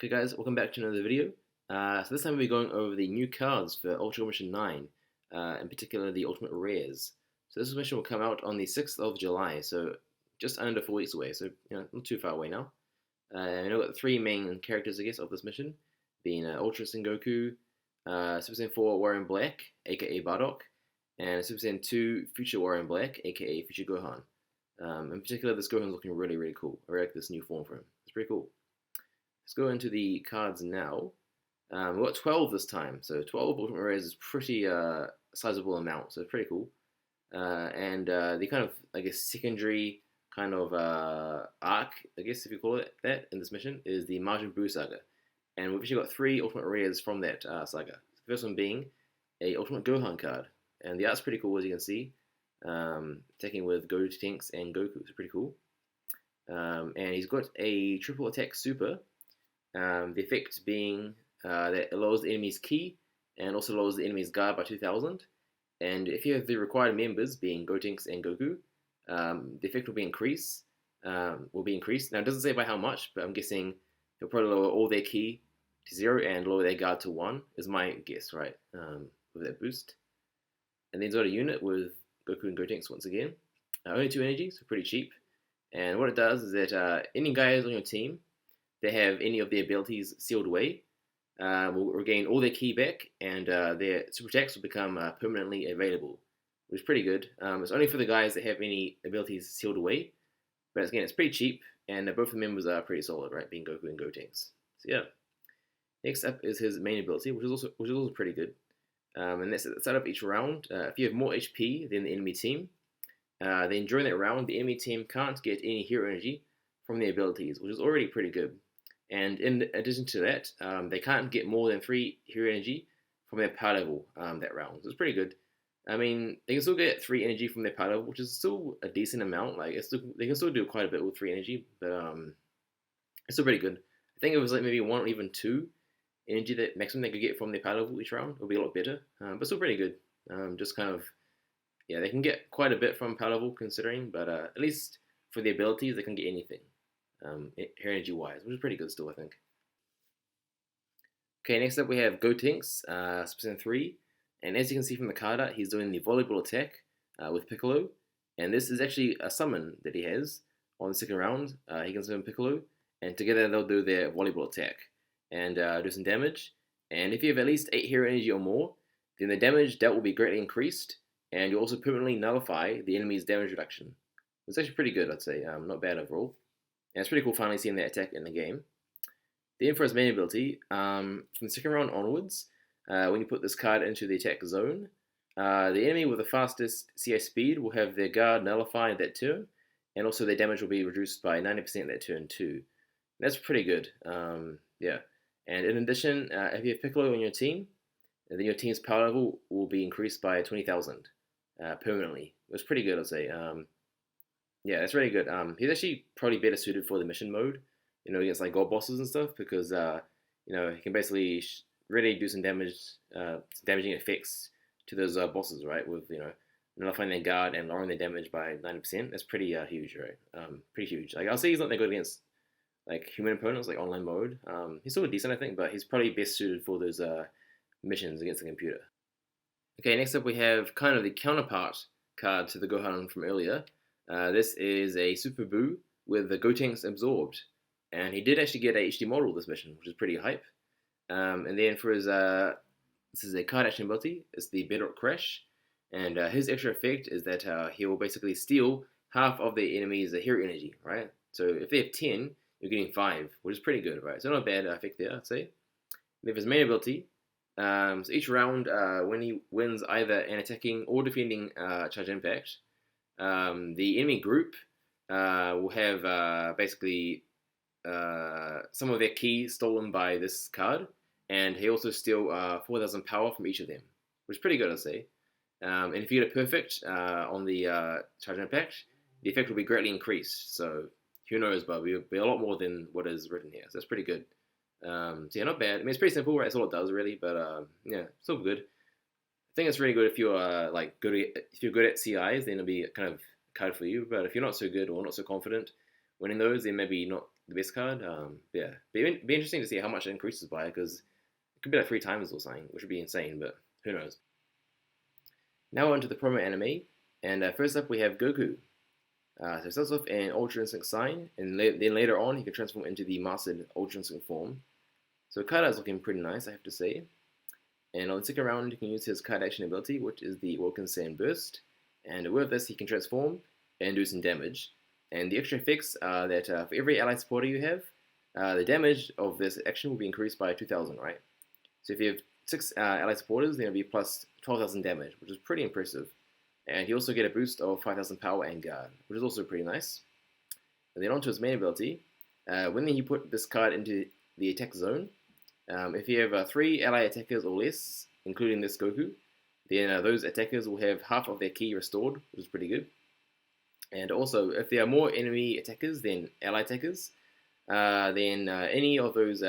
Okay guys, welcome back to another video. So this time we'll be going over the new cards for Ultra Mission 9, in particular the Ultimate Rares. So this mission will come out on the 6th of July, so just under 4 weeks away, so not too far away now. And we've got the three main characters, I guess, of this mission, being Ultra Saiyan Goku, Super Saiyan 4 Warrior in Black, aka Bardock, and Super Saiyan 2 Future Warrior in Black, aka Future Gohan. In particular, this Gohan's looking really, really cool. I really like this new form for him. It's pretty cool. Let's go into the cards now. We've got 12 this time, so 12 Ultimate Rares is pretty sizable amount, so it's pretty cool. And the kind of, I guess, secondary kind of arc, I guess if you call it that, in this mission is the Majin Buu saga. And we've actually got 3 Ultimate Rares from that saga. The first one being a Ultimate Gohan card. And the art's pretty cool, as you can see. Attacking with Gotenks and Goku, it's pretty cool. And he's got a triple attack super. The effect being that it lowers the enemy's ki and also lowers the enemy's guard by 2000. And if you have the required members, being Gotenks and Goku, the effect will be increased. Now it doesn't say by how much, but I'm guessing he'll probably lower all their ki to 0 and lower their guard to 1, is my guess, right? With that boost. And then he's got a unit with Goku and Gotenks once again. Only 2 energy, so pretty cheap. And what it does is that any guys on your team that have any of their abilities sealed away will regain all their ki back, and their super attacks will become permanently available, which is pretty good. It's only for the guys that have any abilities sealed away, but again, it's pretty cheap, and both the members are pretty solid, right? Being Goku and Gotenks. So yeah. Next up is his main ability, which is also pretty good. And that's at the start of each round. If you have more HP than the enemy team, then during that round, the enemy team can't get any hero energy from their abilities, which is already pretty good. And in addition to that, they can't get more than 3 hero energy from their power level that round. So it's pretty good. I mean, they can still get 3 energy from their power level, which is still a decent amount. Like they can still do quite a bit with 3 energy, but it's still pretty good. I think it was like maybe 1 or even 2 energy that maximum they could get from their power level each round would be a lot better, but still pretty good. Just kind of, yeah, they can get quite a bit from power level considering, but at least for the abilities, they can get anything. Hair energy wise, which is pretty good still, I think. Okay, next up we have Gotenks, Super 3, and as you can see from the card art, he's doing the volleyball attack with Piccolo, and this is actually a summon that he has on the second round. He can summon Piccolo, and together they'll do their volleyball attack and do some damage. And if you have at least 8 hero energy or more, then the damage dealt will be greatly increased, and you also permanently nullify the enemy's damage reduction. It's actually pretty good, I'd say. Not bad overall. And it's pretty cool finally seeing that attack in the game. Then for his main ability, from the second round onwards, when you put this card into the attack zone, the enemy with the fastest CI speed will have their guard nullified that turn, and also their damage will be reduced by 90% that turn too. That's pretty good. Yeah. And in addition, if you have Piccolo on your team, then your team's power level will be increased by 20,000 permanently. It was pretty good, I'd say. Yeah, that's really good. He's actually probably better suited for the mission mode, against like gold bosses and stuff, because he can basically really do some damage, some damaging effects to those bosses, right? With nullifying their guard and lowering their damage by 90%. That's pretty huge, right? Pretty huge. Like I'll say he's not that good against like human opponents, like online mode. He's still decent, I think, but he's probably best suited for those missions against the computer. Okay, next up we have kind of the counterpart card to the Gohan from earlier. This is a Super Buu with the Gotenks absorbed, and he did actually get a HD model this mission, which is pretty hype. And then for his, this is a card action ability. It's the Bedrock Crash, and his extra effect is that he will basically steal half of the enemy's hero energy, right? So if they have 10, you're getting 5, which is pretty good, right? So not a bad effect there, I'd say. Then for his main ability, so each round, when he wins either an attacking or defending charge impact, the enemy group will have basically some of their keys stolen by this card, and he also steal 4,000 power from each of them, which is pretty good, I'd say. And if you get a perfect on the charge impact, the effect will be greatly increased. So who knows, but it'll be a lot more than what is written here. So that's pretty good. So yeah, not bad. I mean, it's pretty simple, right? That's all it does, really. But yeah, still good. I think it's really good if you're if you're good at CIs, then it'll be kind of a card for you. But if you're not so good or not so confident winning those, then maybe not the best card. Yeah, be interesting to see how much it increases by because it could be like 3 times or something, which would be insane. But who knows? Now on to the promo anime, and first up we have Goku. So it starts off in Ultra Instinct Sign, and then later on he can transform into the Mastered Ultra Instinct form. So Kata is looking pretty nice, I have to say. And on the second round, you can use his card action ability, which is the Woken Saiyan Burst. And with this, he can transform and do some damage. And the extra effects are that for every ally supporter you have, the damage of this action will be increased by 2,000, right? So if you have 6 ally supporters, then it'll be plus 12,000 damage, which is pretty impressive. And he also get a boost of 5,000 power and guard, which is also pretty nice. And then onto his main ability, when he put this card into the attack zone, if you have 3 ally attackers or less, including this Goku, then those attackers will have half of their ki restored, which is pretty good. And also, if there are more enemy attackers than ally attackers, then any of those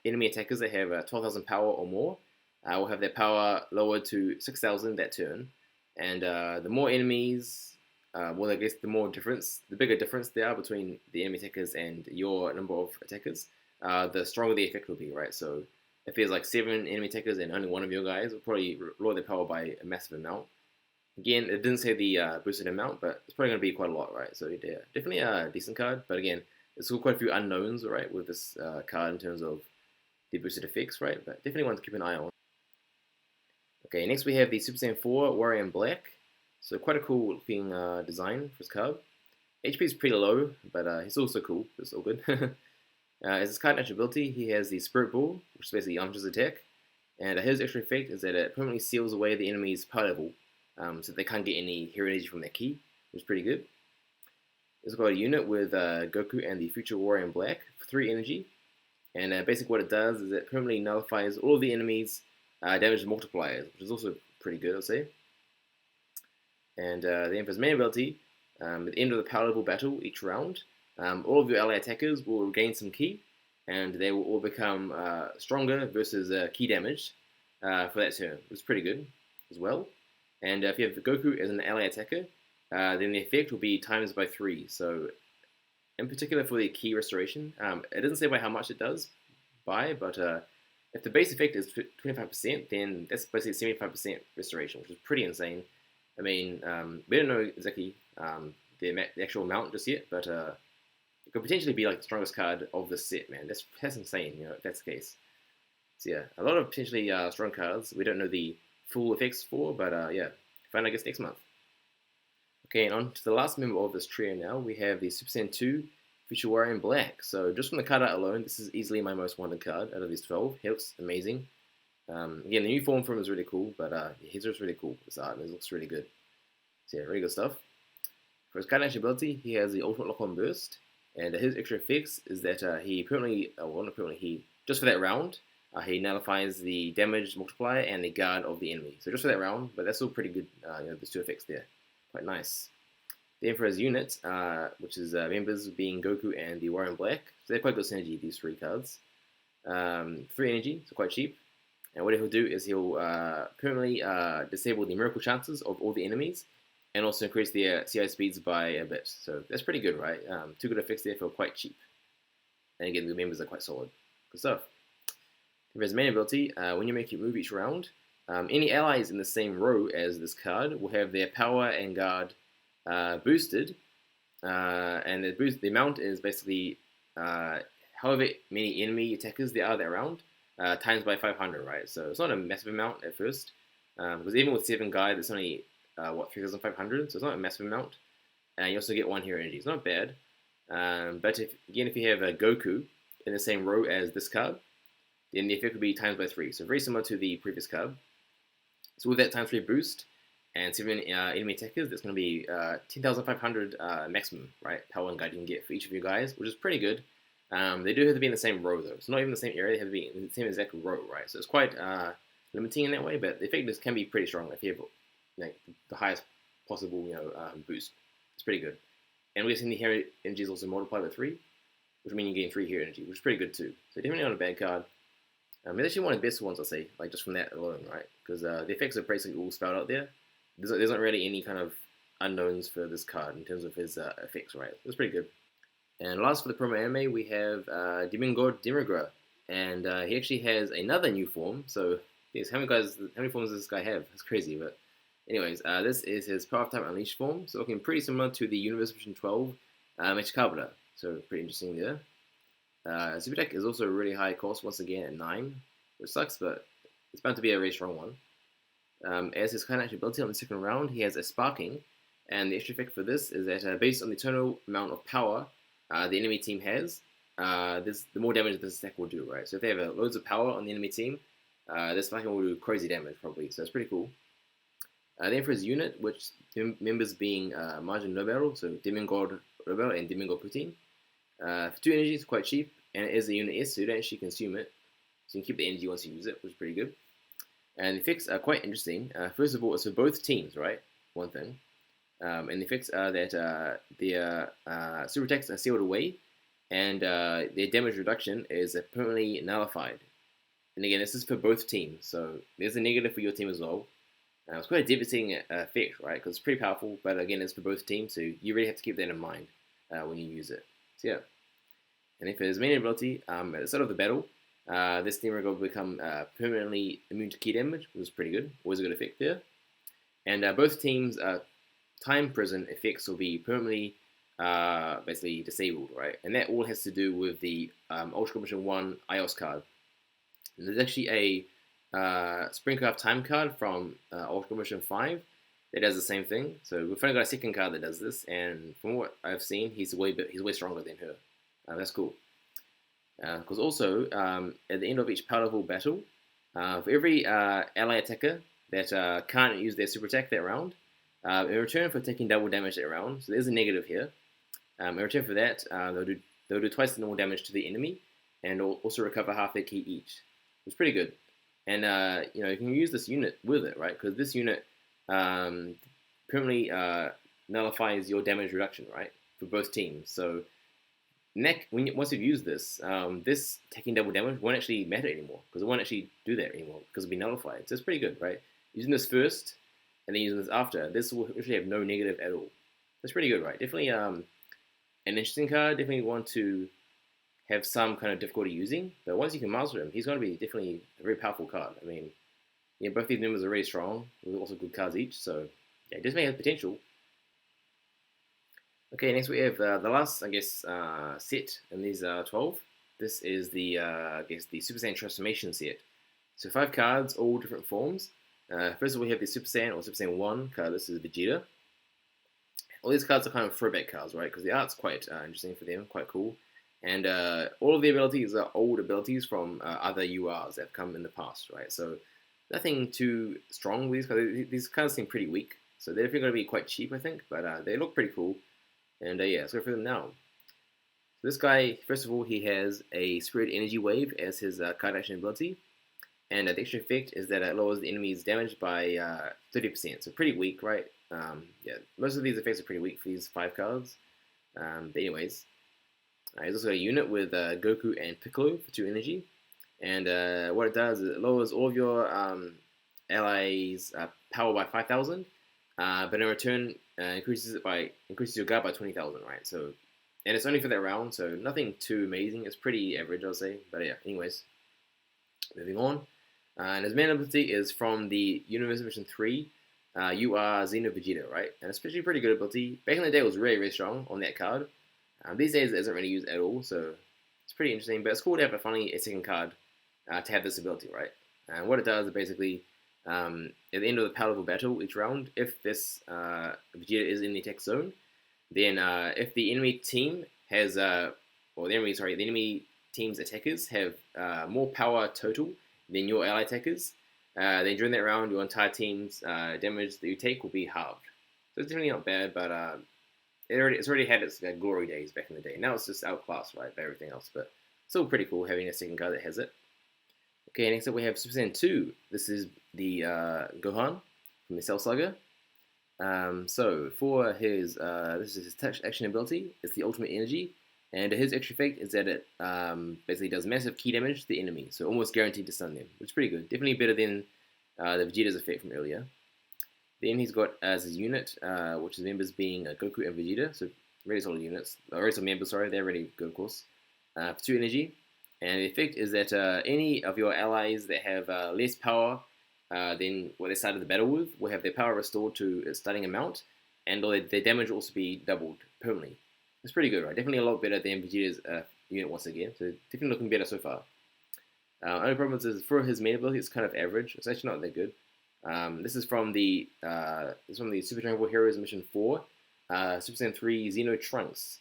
enemy attackers that have 12,000 power or more will have their power lowered to 6,000 that turn. And the more enemies, well, I guess the bigger difference there are between the enemy attackers and your number of attackers, the stronger the effect will be, right? So if there's like 7 enemy attackers and only one of your guys, will probably lower their power by a massive amount. Again, it didn't say the boosted amount, but it's probably going to be quite a lot, right? So yeah, definitely a decent card, but again, there's still quite a few unknowns, right, with this card in terms of the boosted effects, right? But definitely one to keep an eye on. Okay, next we have the Super Saiyan 4 Warrior in Black. So quite a cool looking design for his card. HP is pretty low, but he's also cool. It's all good. As his card natural ability, he has the Spirit Ball, which is basically Yamcha's attack. And his extra effect is that it permanently seals away the enemy's power level, so they can't get any hero energy from their ki, which is pretty good. It's got a unit with Goku and the Future Warrior in Black for 3 energy. And basically what it does is it permanently nullifies all of the enemies' damage multipliers, which is also pretty good, I'll say. And then for his main ability, at the end of the power level battle each round, all of your ally attackers will regain some ki, and they will all become stronger versus ki damage for that turn, which is pretty good as well. And if you have Goku as an ally attacker, then the effect will be times by 3. So in particular for the ki restoration, it doesn't say by how much it does by, but if the base effect is 25%, then that's basically 75% restoration, which is pretty insane. I mean, we don't know exactly the actual amount just yet, but it could potentially be like the strongest card of this set, man. That's insane, you know, if that's the case. So yeah, a lot of potentially strong cards. We don't know the full effects for, but yeah, find I guess next month. Okay, and on to the last member of this trio now. We have the Super Saiyan 2 Future Warrior in Black. So just from the card art alone, this is easily my most wanted card out of these 12. He looks amazing. Again, the new form for him is really cool, but his looks really cool. This art, it looks really good. So yeah, really good stuff. For his card action ability, he has the Ultimate Lock-On Burst, and his extra effects is that he permanently, well not permanently, he, just for that round, he nullifies the damage multiplier and the guard of the enemy. So just for that round, but that's still pretty good, you know, there's 2 effects there. Quite nice. Then for his unit, which is members being Goku and the Warrior in Black, so they're quite good synergy, these 3 cards. 3 energy, so quite cheap. And what he'll do is he'll permanently disable the miracle chances of all the enemies, and also increase their CI speeds by a bit. So that's pretty good, right? 2 good effects there for quite cheap. And again, the members are quite solid. Good stuff. For his main ability, when you make your move each round, any allies in the same row as this card will have their power and guard boosted, and the amount is basically however many enemy attackers there are that round, times by 500, right? So it's not a massive amount at first, because even with 7 guys, it's only 3,500, so it's not a massive amount. And you also get 1 hero energy. It's not bad, but if you have a Goku in the same row as this card, then the effect would be times by 3. So very similar to the previous card. So with that times 3 boost and 7 enemy attackers, that's going to be 10,500 maximum, right? Power and guide you can get for each of you guys, which is pretty good. They do have to be in the same row though. It's not even the same area, they have to be in the same exact row, right? So it's quite limiting in that way, but the effect can be pretty strong if you have like the highest possible, you know, boost. It's pretty good. And we're seeing the hero energy is also multiplied by 3, which means you gain 3 hero energy, which is pretty good too. So definitely not a bad card. It's actually one of the best ones, I'll say, like just from that alone, right? Because the effects are basically all spelled out there. There's not really any kind of unknowns for this card in terms of his effects, right? It's pretty good. And last for the promo anime, we have Demigra, and he actually has another new form. So, yes, how many forms does this guy have? That's crazy, but anyways, this is his Power of Time Unleashed form, so looking pretty similar to the Universe Edition 12 Mechikabra. So pretty interesting there. Super Deck is also a really high cost once again at 9, which sucks, but it's bound to be a really strong one. As his kind ability on the second round, he has a Sparking, and the extra effect for this is that based on the total amount of power the enemy team has, the more damage this attack will do, right? So if they have loads of power on the enemy team, this Sparking will do crazy damage probably, so it's pretty cool. Then for his unit, which members being Margin Nobel, so Demigod Rebel and Demigod Putin. For 2 energy, it's quite cheap, and it is a unit S, so you don't actually consume it. So you can keep the energy once you use it, which is pretty good. And the effects are quite interesting. First of all, it's for both teams, right? One thing. And the effects are that their super attacks are sealed away, and their damage reduction is permanently nullified. And again, this is for both teams, so there's a negative for your team as well. It's quite a devastating effect, right? Because it's pretty powerful, but again, it's for both teams, so you really have to keep that in mind when you use it. So yeah. And if his main ability, at the start of the battle, this Demigra will become permanently immune to key damage, which is pretty good. Always a good effect there. And both teams' time prison effects will be permanently basically disabled, right? And that all has to do with the Ultra Commission 1 iOS card. And there's actually a Springcraft time card from Ultra Commission 5 that does the same thing. So we've finally got a second card that does this, and from what I've seen, he's way stronger than her. That's cool. Because also, at the end of each power level battle, for every ally attacker that can't use their super attack that round, in return for taking double damage that round, so there's a negative here. In return for that, they'll do twice the normal damage to the enemy, and also recover half their ki each. It's pretty good. And you can use this unit with it, right? Because this unit permanently nullifies your damage reduction, right, for both teams. So once you've used this, this taking double damage won't actually matter anymore, because it won't actually do that anymore, because it'll be nullified. So it's pretty good, right? Using this first, and then using this after, this will actually have no negative at all. That's pretty good, right? Definitely an interesting card. Definitely want to have some kind of difficulty using, but once you can master him, he's going to be definitely a very powerful card. I mean, yeah, both these members are really strong, with also good cards each, so yeah, it definitely has potential. Okay, next we have the last, I guess, set in these 12. This is the, I guess, the Super Saiyan Transformation set. So 5 cards, all different forms. First of all, we have the Super Saiyan or Super Saiyan 1 card. This is Vegeta. All these cards are kind of throwback cards, right? Because the art's quite interesting for them, quite cool. And all of the abilities are old abilities from other URs that have come in the past, right? So nothing too strong with these cards. These cards seem pretty weak. So they're definitely going to be quite cheap, I think. But they look pretty cool. And yeah, let's go through them now. So this guy, first of all, he has a Spirit Energy Wave as his card action ability. And the extra effect is that it lowers the enemy's damage by 30%. So pretty weak, right? Yeah, most of these effects are pretty weak for these 5 cards. But anyways, he's also got a unit with Goku and Piccolo for 2 energy. And what it does is it lowers all of your allies' power by 5,000. But in return, increases your guard by 20,000, right? So, and it's only for that round, so nothing too amazing. It's pretty average, I'll say. But yeah, anyways, moving on. And his main ability is from the Universe Mission 3. You are Xeno Vegeta, right? And it's actually a pretty good ability. Back in the day, it was really, really strong on that card. These days, it isn't really used at all, so it's pretty interesting. But it's cool to have finally a second card to have this ability, right? And what it does is basically, at the end of the power level battle each round, if this Vegeta is in the attack zone, then if the enemy team has, the enemy team's attackers have more power total than your ally attackers, then during that round, your entire team's damage that you take will be halved. So it's definitely not bad, but it's already had its glory days back in the day. Now it's just outclassed, right, by everything else, but still pretty cool having a second card that has it. Okay, next up we have Super Saiyan 2. This is the Gohan from the Cell Saga. So for his, this is his touch action ability. It's the Ultimate Energy, and his extra effect is that it basically does massive key damage to the enemy, so almost guaranteed to stun them, which is pretty good. Definitely better than the Vegeta's effect from earlier. Then he's got as his unit, which is members being Goku and Vegeta, so Really solid units. Really solid members, sorry. They're really good, of course. For 2 energy. And the effect is that any of your allies that have less power than what they started the battle with will have their power restored to its starting amount, and their damage will also be doubled permanently. It's pretty good, right? Definitely a lot better than Vegeta's unit once again. So definitely looking better so far. Only problem is for his main ability, it's kind of average. It's actually not that good. This is from the Super Dragon Ball Heroes Mission 4, Super Saiyan 3 Xeno Trunks.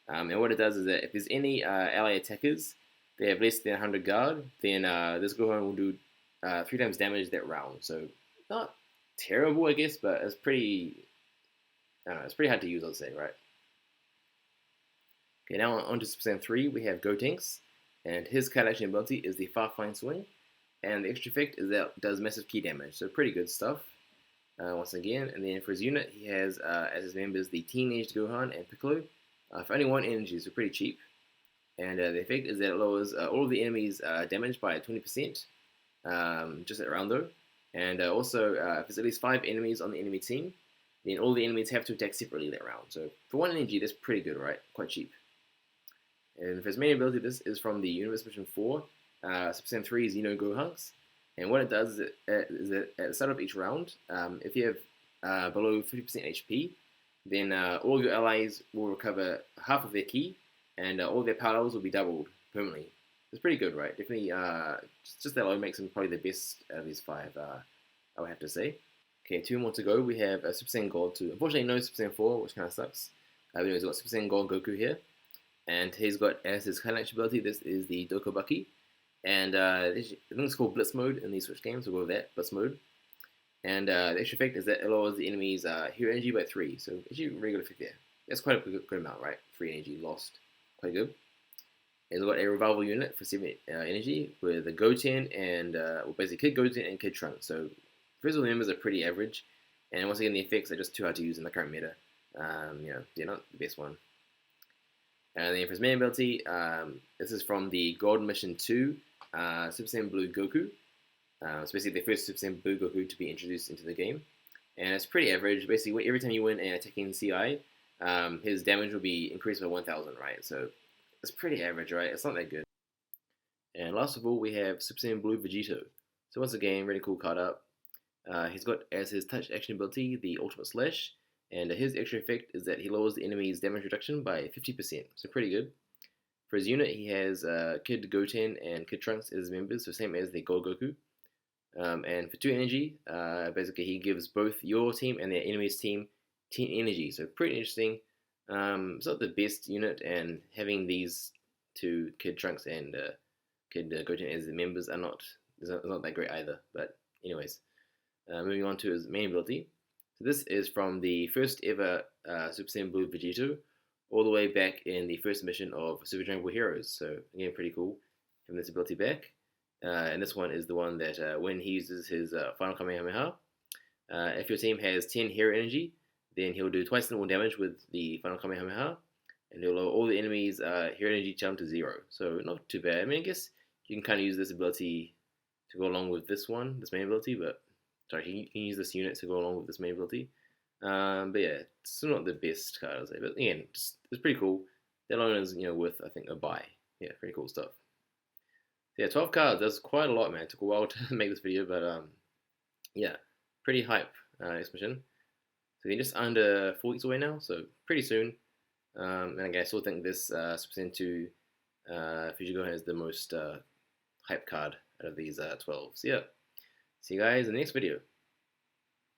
And what it does is that if there's any ally attackers they have less than 100 guard, then this Gohan will do 3 times damage that round. So not terrible, I guess, but it's pretty. I don't know, it's pretty hard to use, I'd say, right? Okay, now on to Super Saiyan 3, we have Gotenks, and his card action ability is the Far Fine Swing, and the extra effect is that it does massive key damage, so pretty good stuff. Once again, and then for his unit, he has as his members the Teenaged Gohan and Piccolo for only 1 energy, so pretty cheap. And the effect is that it lowers all of the enemies' damage by 20%, just at round though. And also, if there's at least 5 enemies on the enemy team, then all the enemies have to attack separately that round. So for 1 energy, that's pretty good, right? Quite cheap. And for his main ability, this is from the Universe Mission 4, Super Saiyan 3 Xeno Gohanks. And what it does is that at the start of each round, if you have below 50% HP, then all your allies will recover half of their ki, and all their power levels will be doubled permanently. It's pretty good, right? Definitely, just that low makes him probably the best out of these 5, I would have to say. Okay, 2 more to go. We have Super Saiyan Gold 2. Unfortunately, no Super Saiyan 4, which kind of sucks. But he's got Super Saiyan Gold Goku here. And he's got, as his highlight ability, this is the Dokobaki. And I think it's called Blitz Mode in these Switch games. We'll go with that, Blitz Mode. And the extra effect is that it lowers the enemy's hero energy by 3. So actually, really good effect there. That's quite a good amount, right? 3 energy lost. Quite good. It's got a revival unit for 7 energy with a Goten and, well, basically Kid Goten and Kid Trunks. So first of all, members are pretty average. And once again, the effects are just too hard to use in the current meta. They're not the best one. And then for his main ability, this is from the Gold Mission 2, Super Saiyan Blue Goku. It's basically the first Super Saiyan Blue Goku to be introduced into the game. And it's pretty average. Basically, every time you win an attacking CI, his damage will be increased by 1,000, right? So it's pretty average, right? It's not that good. And last of all, we have Super Saiyan Blue Vegito. So once again, really cool card up. He's got as his touch action ability the Ultimate Slash, and his extra effect is that he lowers the enemy's damage reduction by 50%, so pretty good. For his unit, he has Kid Goten and Kid Trunks as members, so same as the Gold Goku. And for 2 energy, basically he gives both your team and their enemy's team 10 energy, so pretty interesting. It's not the best unit, and having these 2 Kid Trunks and Kid Goten as the members are not that great either. But anyways, moving on to his main ability. So this is from the first ever Super Saiyan Blue Vegito, all the way back in the first mission of Super Dragon Ball Heroes. So again, pretty cool having this ability back. And this one is the one that when he uses his final Kamehameha, if your team has 10 hero energy, then he'll do twice the more damage with the final Kamehameha, and he'll lower all the enemies' hero energy down to 0. So not too bad. I mean, I guess you can kind of use this ability to go along with this main ability, but sorry, you can use this unit to go along with this main ability. But yeah, it's still not the best card, I'd say. But again, it's pretty cool. That alone is, worth, I think, a buy. Yeah, pretty cool stuff. So yeah, 12 cards. That's quite a lot, man. It took a while to make this video, but yeah, pretty hype next mission. So they're just under 4 weeks away now, so pretty soon. And again, I still think this Super Saiyan 2 Fuji Gohan is the most hype card out of these 12. So yeah, see you guys in the next video.